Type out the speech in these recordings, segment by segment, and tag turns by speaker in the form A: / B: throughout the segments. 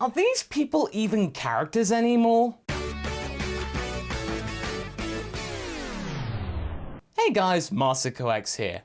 A: Are these people even characters anymore? Hey guys, MasakoX here.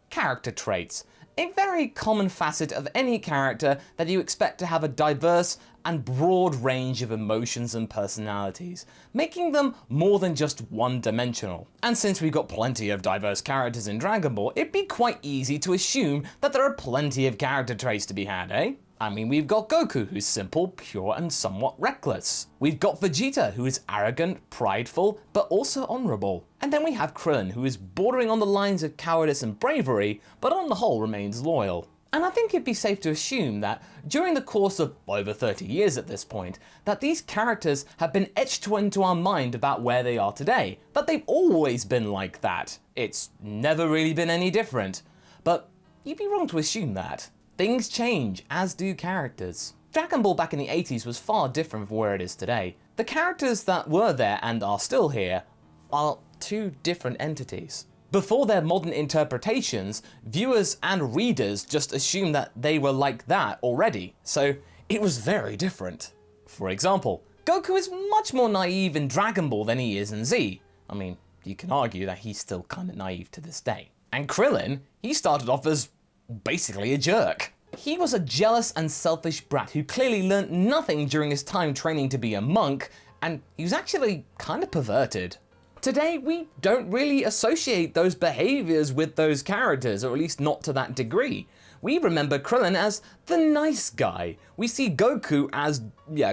A: Character traits. A very common facet of any character that you expect to have a diverse and broad range of emotions and personalities, making them more than just one-dimensional. And since we've got plenty of diverse characters in Dragon Ball, it'd be quite easy to assume that there are plenty of character traits to be had, eh? I mean, we've got Goku, who's simple, pure, and somewhat reckless. We've got Vegeta, who is arrogant, prideful, but also honourable. And then we have Krillin, who is bordering on the lines of cowardice and bravery, but on the whole remains loyal. And I think it'd be safe to assume that during the course of over 30 years at this point, that these characters have been etched into our mind about where they are today, that they've always been like that. It's never really been any different. But you'd be wrong to assume that. Things change, as do characters. Dragon Ball back in the 80s was far different from where it is today. The characters that were there and are still here are two different entities. Before their modern interpretations, viewers and readers just assumed that they were like that already, so it was very different. For example, Goku is much more naive in Dragon Ball than he is in Z. I mean, you can argue that he's still kinda naive to this day. And Krillin, he started off as basically a jerk. He was a jealous and selfish brat who clearly learnt nothing during his time training to be a monk, and he was actually kind of perverted. Today, we don't really associate those behaviours with those characters, or at least not to that degree. We remember Krillin as the nice guy. We see Goku as,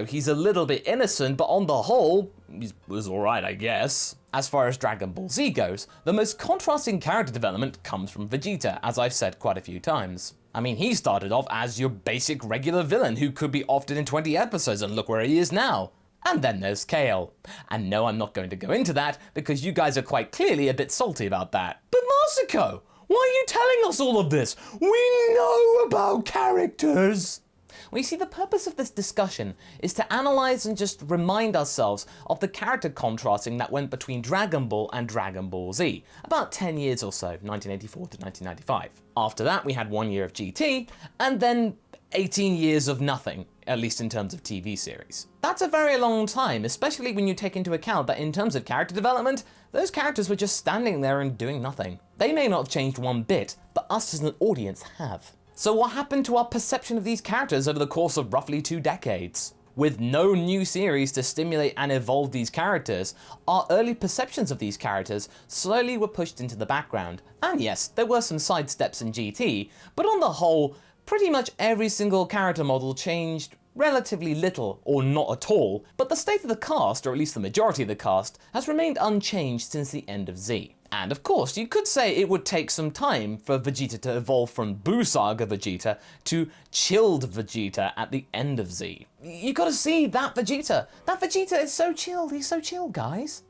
A: he's a little bit innocent, but on the whole, he was alright, I guess. As far as Dragon Ball Z goes, the most contrasting character development comes from Vegeta, as I've said quite a few times. I mean, he started off as your basic regular villain who could be offed in 20 episodes, and look where he is now. And then there's Kale. And no, I'm not going to go into that, because you guys are quite clearly a bit salty about that. But Masako, why are you telling us all of this? We know about characters! Well, you see, the purpose of this discussion is to analyse and just remind ourselves of the character contrasting that went between Dragon Ball and Dragon Ball Z, about 10 years or so, 1984 to 1995. After that, we had 1 year of GT, and then 18 years of nothing, at least in terms of TV series. That's a very long time, especially when you take into account that in terms of character development, those characters were just standing there and doing nothing. They may not have changed one bit, but us as an audience have. So what happened to our perception of these characters over the course of roughly 2 decades? With no new series to stimulate and evolve these characters, our early perceptions of these characters slowly were pushed into the background. And yes, there were some sidesteps in GT, but on the whole, pretty much every single character model changed relatively little or not at all, but the state of the cast, or at least the majority of the cast, has remained unchanged since the end of Z. And of course, you could say it would take some time for Vegeta to evolve from Buu Saga Vegeta to chilled Vegeta at the end of Z. You gotta see that Vegeta! That Vegeta is so chilled, he's so chill, guys.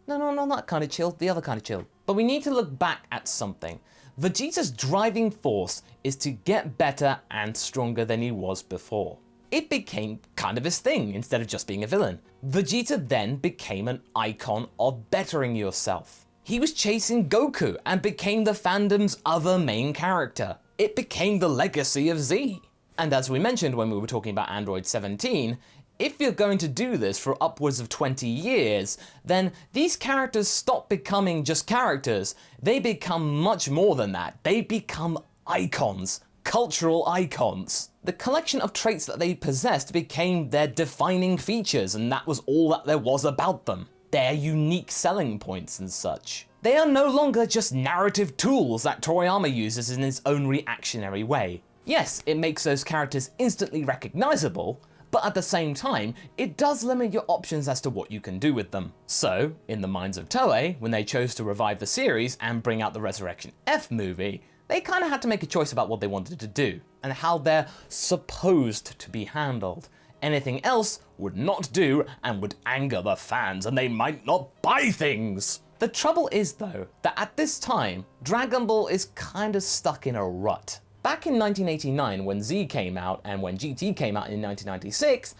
A: No, not that kind of chill, the other kind of chill. But we need to look back at something. Vegeta's driving force is to get better and stronger than he was before. It became kind of his thing instead of just being a villain. Vegeta then became an icon of bettering yourself. He was chasing Goku and became the fandom's other main character. It became the legacy of Z. And as we mentioned when we were talking about Android 17, if you're going to do this for upwards of 20 years, then these characters stop becoming just characters. They become much more than that. They become icons. Cultural icons. The collection of traits that they possessed became their defining features, and that was all that there was about them. Their unique selling points and such. They are no longer just narrative tools that Toriyama uses in his own reactionary way. Yes, it makes those characters instantly recognizable, but at the same time, it does limit your options as to what you can do with them. So, in the minds of Toei, when they chose to revive the series and bring out the Resurrection F movie, they kind of had to make a choice about what they wanted to do, and how they're supposed to be handled. Anything else would not do and would anger the fans, and they might not buy things. The trouble is though, that at this time, Dragon Ball is kind of stuck in a rut. Back in 1989 when Z came out and when GT came out in 1996,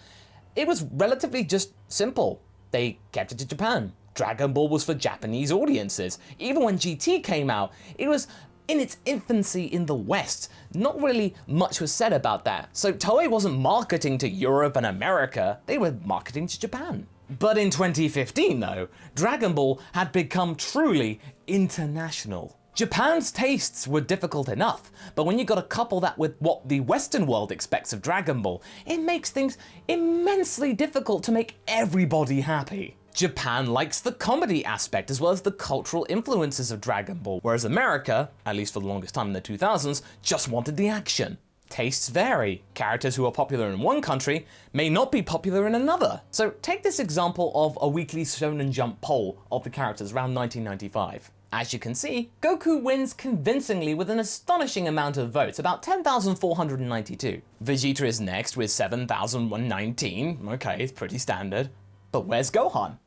A: it was relatively just simple. They kept it to Japan. Dragon Ball was for Japanese audiences. Even when GT came out, it was in its infancy in the West. Not really much was said about that. So Toei wasn't marketing to Europe and America, they were marketing to Japan. But in 2015 though, Dragon Ball had become truly international. Japan's tastes were difficult enough, but when you gotta couple that with what the Western world expects of Dragon Ball, it makes things immensely difficult to make everybody happy. Japan likes the comedy aspect as well as the cultural influences of Dragon Ball, whereas America, at least for the longest time in the 2000s, just wanted the action. Tastes vary. Characters who are popular in one country may not be popular in another. So take this example of a weekly Shonen Jump poll of the characters around 1995. As you can see, Goku wins convincingly with an astonishing amount of votes, about 10,492. Vegeta is next with 7,119. Okay, it's pretty standard. But where's Gohan?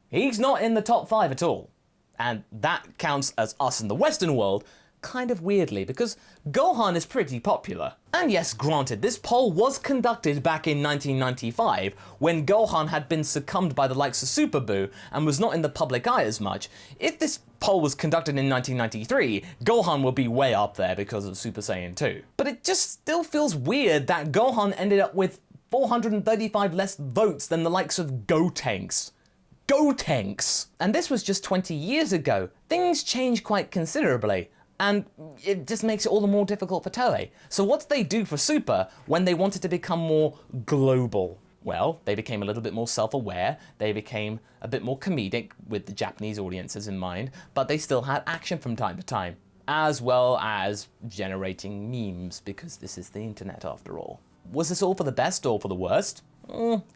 A: He's not in the top 5 at all. And that counts as us in the Western world kind of weirdly, because Gohan is pretty popular. And yes, granted, this poll was conducted back in 1995, when Gohan had been succumbed by the likes of Super Buu and was not in the public eye as much. If this poll was conducted in 1993, Gohan would be way up there because of Super Saiyan 2. But it just still feels weird that Gohan ended up with 435 less votes than the likes of Gotenks. Gotenks! And this was just 20 years ago. Things changed quite considerably. And it just makes it all the more difficult for Toei. So what did they do for Super when they wanted to become more global? Well, they became a little bit more self-aware, they became a bit more comedic with the Japanese audiences in mind, but they still had action from time to time, as well as generating memes, because this is the internet after all. Was this all for the best or for the worst?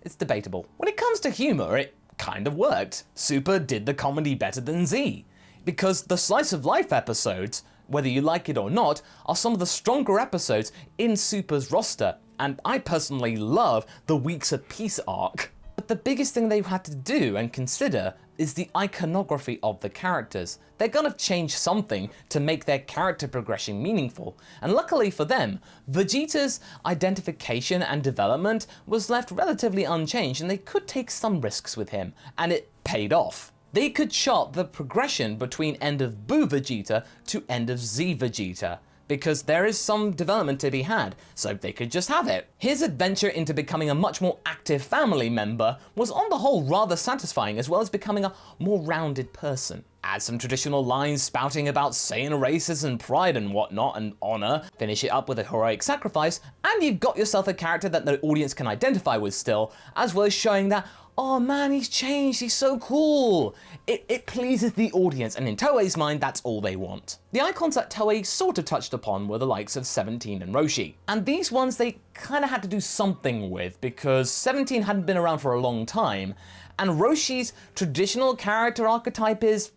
A: It's debatable. When it comes to humor, it kind of worked. Super did the comedy better than Z, because the slice of life episodes, whether you like it or not, are some of the stronger episodes in Super's roster, and I personally love the Weeks of Peace arc. But the biggest thing they've had to do and consider is the iconography of the characters. They're gonna change something to make their character progression meaningful, and luckily for them, Vegeta's identification and development was left relatively unchanged, and they could take some risks with him, and it paid off. They could chart the progression between end of Buu Vegeta to end of Z Vegeta, because there is some development to be had, so they could just have it. His adventure into becoming a much more active family member was on the whole rather satisfying, as well as becoming a more rounded person. Add some traditional lines spouting about Saiyan races and pride and whatnot and honor, finish it up with a heroic sacrifice, and you've got yourself a character that the audience can identify with still, as well as showing that, oh man, he's changed, he's so cool. It pleases the audience, and in Toei's mind, that's all they want. The icons that Toei sort of touched upon were the likes of 17 and Roshi. And these ones they kind of had to do something with, because 17 hadn't been around for a long time, and Roshi's traditional character archetype is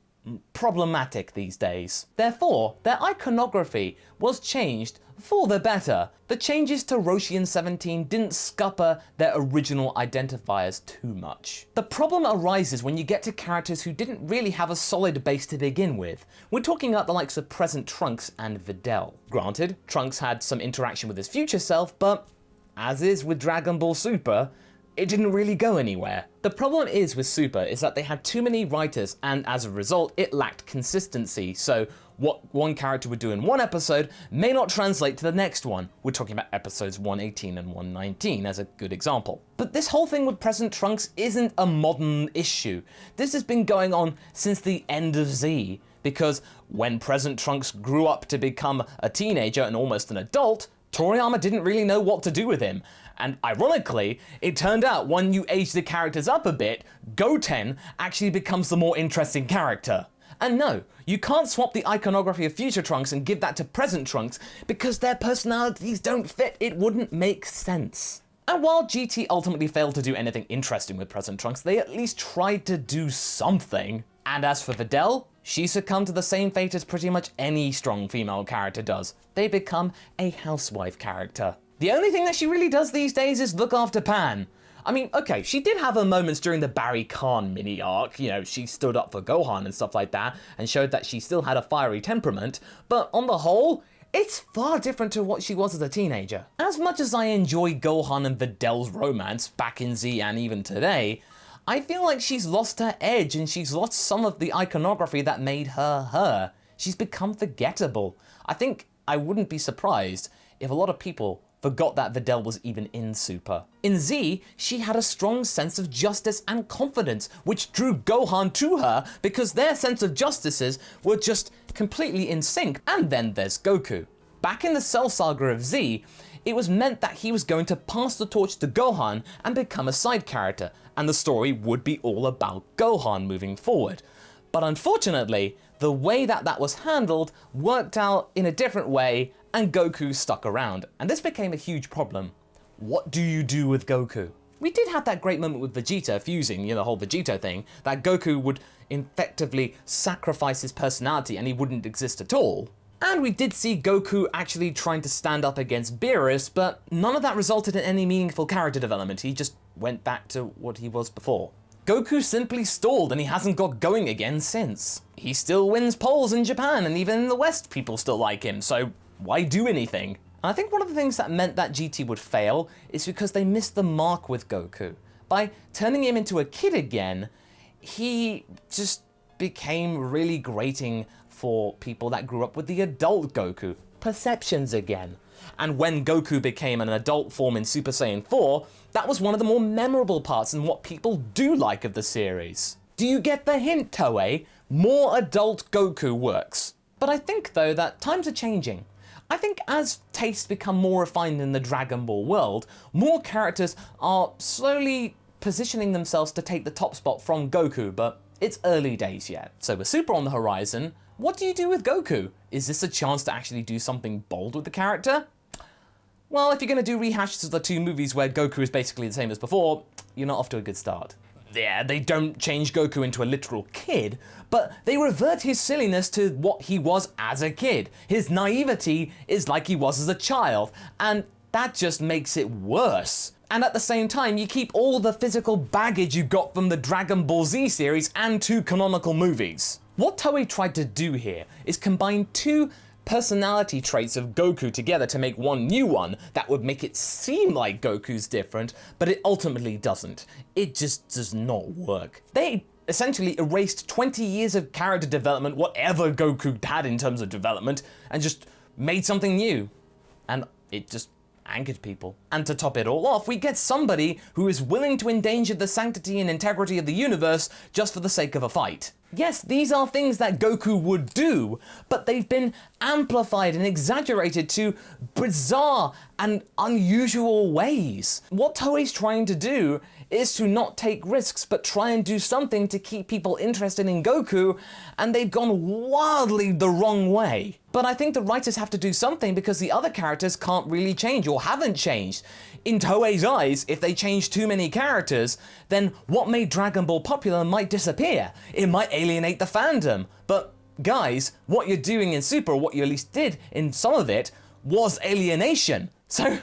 A: problematic these days. Therefore, their iconography was changed for the better. The changes to Roshi and 17 didn't scupper their original identifiers too much. The problem arises when you get to characters who didn't really have a solid base to begin with. We're talking about the likes of present Trunks and Videl. Granted, Trunks had some interaction with his future self, but as is with Dragon Ball Super, it didn't really go anywhere. The problem is with Super is that they had too many writers, and as a result, it lacked consistency. So what one character would do in one episode may not translate to the next one. We're talking about episodes 118 and 119 as a good example. But this whole thing with present Trunks isn't a modern issue. This has been going on since the end of Z, because when present Trunks grew up to become a teenager and almost an adult, Toriyama didn't really know what to do with him. And ironically, it turned out when you age the characters up a bit, Goten actually becomes the more interesting character. And no, you can't swap the iconography of future Trunks and give that to present Trunks, because their personalities don't fit. It wouldn't make sense. And while GT ultimately failed to do anything interesting with present Trunks, they at least tried to do something. And as for Videl, she succumbed to the same fate as pretty much any strong female character does. They become a housewife character. The only thing that she really does these days is look after Pan. I mean, okay, she did have her moments during the Barry Khan mini arc, you know, she stood up for Gohan and stuff like that, and showed that she still had a fiery temperament, but on the whole, it's far different to what she was as a teenager. As much as I enjoy Gohan and Videl's romance back in Z and even today, I feel like she's lost her edge and she's lost some of the iconography that made her her. she's become forgettable. I think I wouldn't be surprised if a lot of people forgot that Videl was even in Super. In Z, she had a strong sense of justice and confidence, which drew Gohan to her because their sense of justices were just completely in sync. And then there's Goku. Back in the Cell Saga of Z, it was meant that he was going to pass the torch to Gohan and become a side character, and the story would be all about Gohan moving forward. But unfortunately, the way that that was handled worked out in a different way, and Goku stuck around, and this became a huge problem. What do you do with Goku? We did have that great moment with Vegeta fusing, the whole Vegeta thing, that Goku would effectively sacrifice his personality and he wouldn't exist at all. And we did see Goku actually trying to stand up against Beerus, but none of that resulted in any meaningful character development. He just went back to what he was before. Goku simply stalled and he hasn't got going again since. He still wins polls in Japan, and even in the West people still like him, so why do anything? And I think one of the things that meant that GT would fail is because they missed the mark with Goku. By turning him into a kid again, he just became really grating for people that grew up with the adult Goku. Perceptions again. And when Goku became an adult form in Super Saiyan 4, that was one of the more memorable parts and what people do like of the series. Do you get the hint, Toei? More adult Goku works. But I think though that times are changing. I think as tastes become more refined in the Dragon Ball world, more characters are slowly positioning themselves to take the top spot from Goku, but it's early days yet. So with Super on the horizon, what do you do with Goku? Is this a chance to actually do something bold with the character? Well, if you're going to do rehashes of the two movies where Goku is basically the same as before, you're not off to a good start. Yeah, they don't change Goku into a literal kid, but they revert his silliness to what he was as a kid. His naivety is like he was as a child, and that just makes it worse. And at the same time, you keep all the physical baggage you got from the Dragon Ball Z series and two canonical movies. What Toei tried to do here is combine two personality traits of Goku together to make one new one that would make it seem like Goku's different, but it ultimately doesn't. It just does not work. They essentially erased 20 years of character development, whatever Goku had in terms of development, and just made something new. And it just angered people. And to top it all off, we get somebody who is willing to endanger the sanctity and integrity of the universe just for the sake of a fight. Yes, these are things that Goku would do, but they've been amplified and exaggerated to bizarre and unusual ways. What Toei's trying to do is to not take risks, but try and do something to keep people interested in Goku, and they've gone wildly the wrong way. But I think the writers have to do something because the other characters can't really change or haven't changed. In Toei's eyes, if they change too many characters, then what made Dragon Ball popular might disappear. It might alienate the fandom. But guys, what you're doing in Super, or what you at least did in some of it, was alienation. So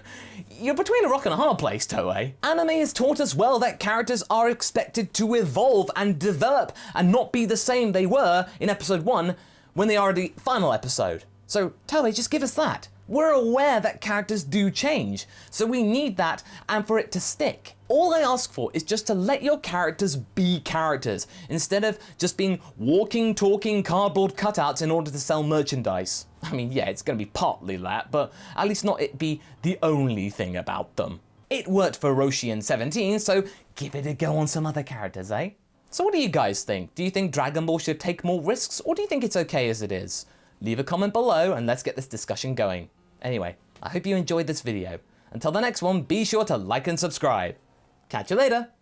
A: you're between a rock and a hard place, Toei. Anime has taught us well that characters are expected to evolve and develop and not be the same they were in episode 1 when they are the final episode. So Toei, just give us that. We're aware that characters do change, so we need that and for it to stick. All I ask for is just to let your characters be characters, instead of just being walking, talking cardboard cutouts in order to sell merchandise. I mean, yeah, it's gonna be partly that, but at least not it be the only thing about them. It worked for Roshi in 17, so give it a go on some other characters, eh? So what do you guys think? Do you think Dragon Ball should take more risks, or do you think it's okay as it is? Leave a comment below and let's get this discussion going. Anyway, I hope you enjoyed this video. Until the next one, be sure to like and subscribe. Catch you later!